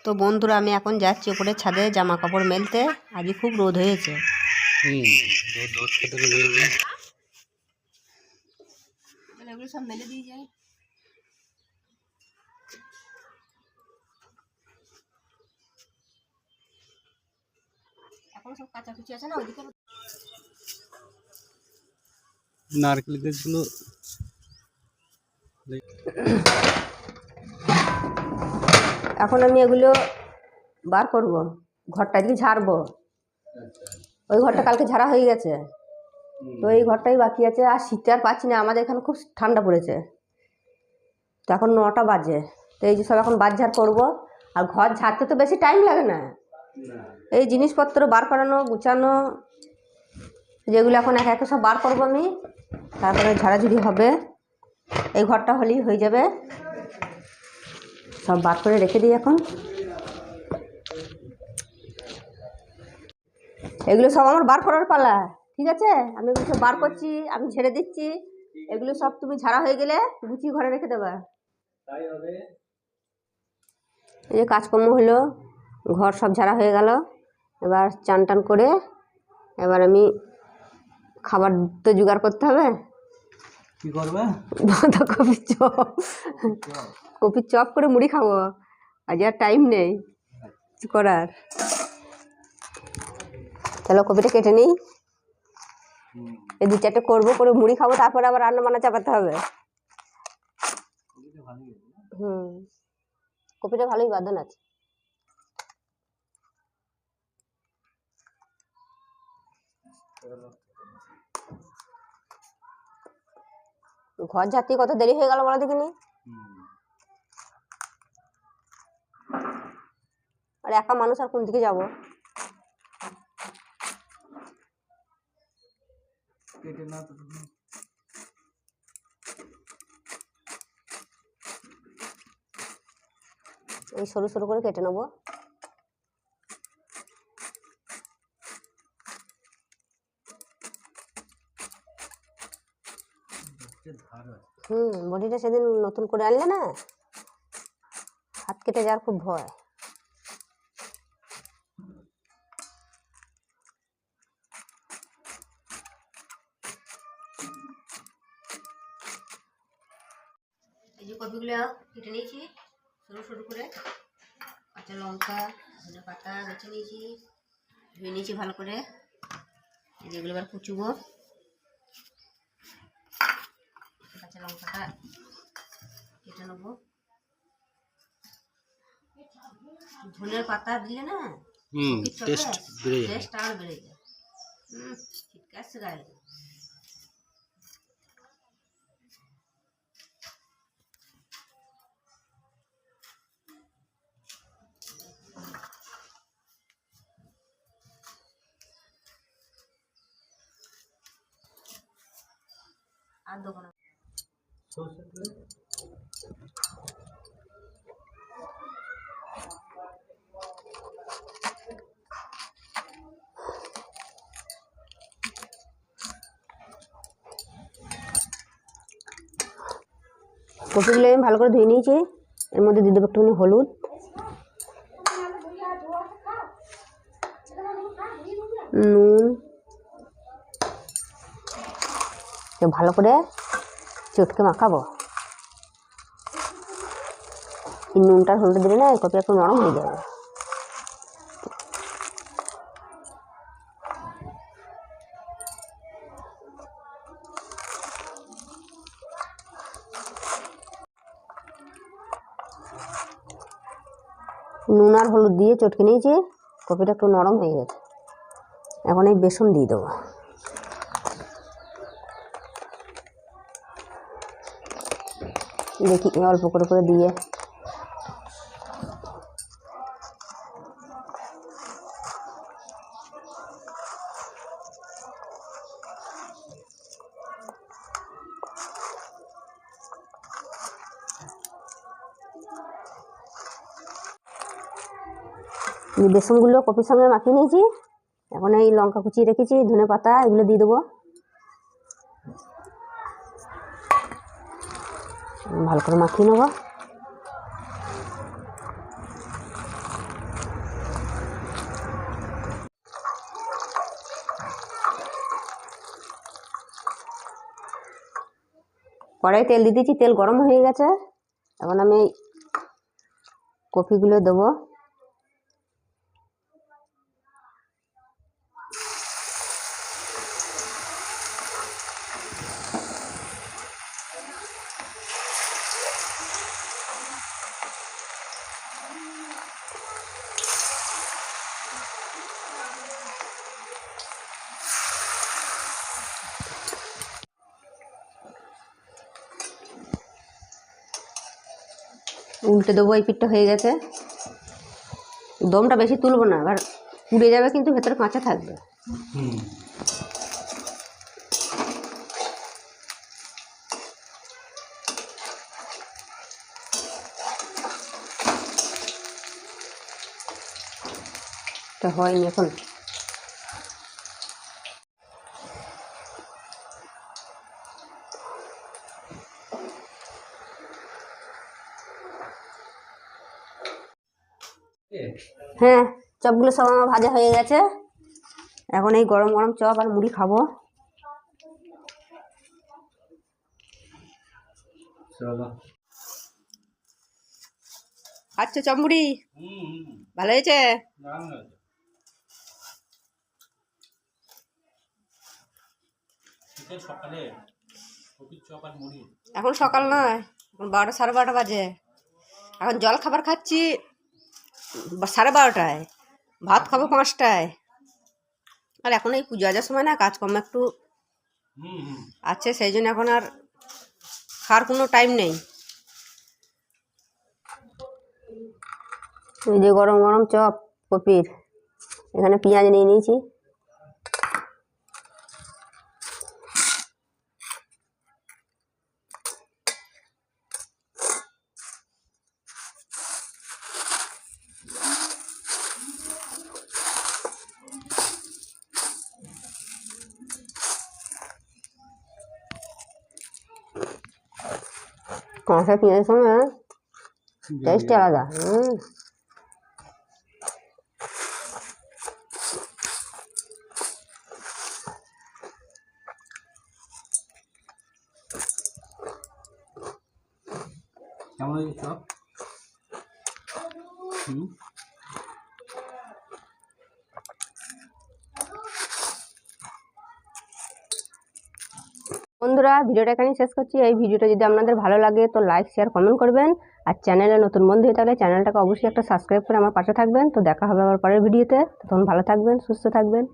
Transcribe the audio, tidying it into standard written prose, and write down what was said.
তো বন্ধুরা আমি এখন যাচ্ছি উপরে ছাদে জামা কাপড় মেলতে। আজকে খুব রোদ হয়েছে। এগুলো সব মেলে দিয়ে যাই। এখন সব কাচাকুচি আছে না, ওইদিকে নারকেল গাছগুলো এখন আমি এগুলো বার করব, ঘরটা দিয়ে ঝাড়বো। ওই ঘরটা কালকে ঝাড়া হয়ে গেছে, তো এই ঘরটাই বাকি আছে। আর শীতে আর পাচ্ছি না, আমাদের এখানে খুব ঠান্ডা পড়েছে। তো এখন 9টা বাজে, তো এই যে সব এখন বাদ ঝাড় করবো। আর ঘর ঝাড়তে তো বেশি টাইম লাগে না, এই জিনিসপত্র বার করানো গুছানো যেগুলো এখন একে একে সব বার করবো আমি, তারপরে ঝাড়াঝুড়ি হবে। এই ঘরটা হলেই হয়ে যাবে, সব বার করে রেখে দিই এখন। এগুলো সব আমার বার করার পালা, ঠিক আছে? আমি এগুলো সব বার করছি, আমি ঝেড়ে দিচ্ছি। এগুলো সব তুমি ঝাড়া হয়ে গেলে গুছিয়ে ঘরে রেখে দেবে। এই যে কাজকর্ম হলো, ঘর সব ঝাড়া হয়ে গেল। এবার চান টান করে এবার আমি খাবার তো জোগাড় করতে হবে। কি করবে? বাঁধাকপির চপ, কপির চপ করে মুড়ি খাবো। আজ আর টাইম নেই কিছু করার। চলো কপিটা কেটে নিই, এই 2-4টে করবো, করে মুড়ি খাবো, তারপরে আবার রান্না বান্না চাপাতে হবে। কপিটা ভালোই বাঁধন আছে। ঘর ঝাড়তে কত দেরি হয়ে গেল বলো দেখিনি। আর একা মানুষ, আর কোন দিকে যাবো? এই সরু সরু করে কেটে নেবো। বডিটা সেদিন নতুন করে আনলে না, হাত কেটে যাওয়ার খুব ভয়। এই যে কপিগুলো কেটে নিয়েছি সরু সরু করে, কাঁচা লঙ্কা ধনে পাতা বেছে নিয়েছি, ধুয়ে নিয়েছি ভালো করে। যেগুলো এবার কুচুবো, কাঁচা লঙ্কাটা কেটে নেবো। ধনের পাতা দিলে না টেস্ট আর বেড়ে যায়। ঠিক আছে গায়ে আর দেবো না। কপিগুলো আমি ভালো করে ধুয়ে নিয়েছি, এর মধ্যে দিয়ে দেবো একটুখানি হলুদ, নুন, ভালো করে চটকে মাখাবো। এই নুনটা হলুদ দিলে না কপি একটু নরম হয়ে যাবে। নুন আর হলুদ দিয়ে চটকে নিয়েছি, কপিটা একটু নরম হয়ে গেছে। এখন এই বেসন দিয়ে দেবো। দেখি অল্প করে করে দিয়ে বেসনগুলো কপির সঙ্গে মাখিয়ে নিয়েছি। এখন এই লঙ্কা কুচিয়ে রেখেছি, ধনে পাতা, এগুলো দিয়ে দেবো। ভালো করে মাখিয়ে নেবো। কড়াই তেল দিয়ে দিয়েছি, তেল গরম হয়ে গেছে। এখন আমি কপিগুলো দেবো। উল্টে দেবো, এই পিঠটা হয়ে গেছে। দমটা বেশি তুলবো না, এবার পুড়ে যাবে কিন্তু ভেতরে কাঁচা থাকবে। তা হয়নি এখন। হ্যাঁ, চপগুলো সব আমার ভাজা হয়ে গেছে। এখন এই গরম গরম চপ আর মুড়ি খাবো। চলো। আচ্ছা, চপ মুড়ি ভালো হয়েছে? এখন সকাল নয়, এখন 12টা 12:30 বাজে। এখন জল খাবার খাচ্ছি 12:30টায়, ভাত খাবো 5টায়। আর এখন এই পুজো আজার সময় না, কাজকর্ম একটু আছে, সেই জন্য এখন আর খাওয়ার কোনো টাইম নেই। এই যে গরম গরম চপ কপির, এখানে পেঁয়াজ নিয়ে নিয়েছি। কাঁচা পেঁয়াজের সঙ্গে টেস্টই আলাদা। কেমন হয়েছে চপ? বন্ধুরা, ভিডিওটা এখানেই শেষ করছি। এই ভিডিওটা যদি আপনাদের ভালো লাগে তো লাইক শেয়ার কমেন্ট করবেন। আর চ্যানেলে নতুন বন্ধু হয়ে থাকলে চ্যানেলটাকে অবশ্যই একটা সাবস্ক্রাইব করে আমার পাশে থাকবেন। তো দেখা হবে আবার পরের ভিডিওতে। তখন ভালো থাকবেন, সুস্থ থাকবেন।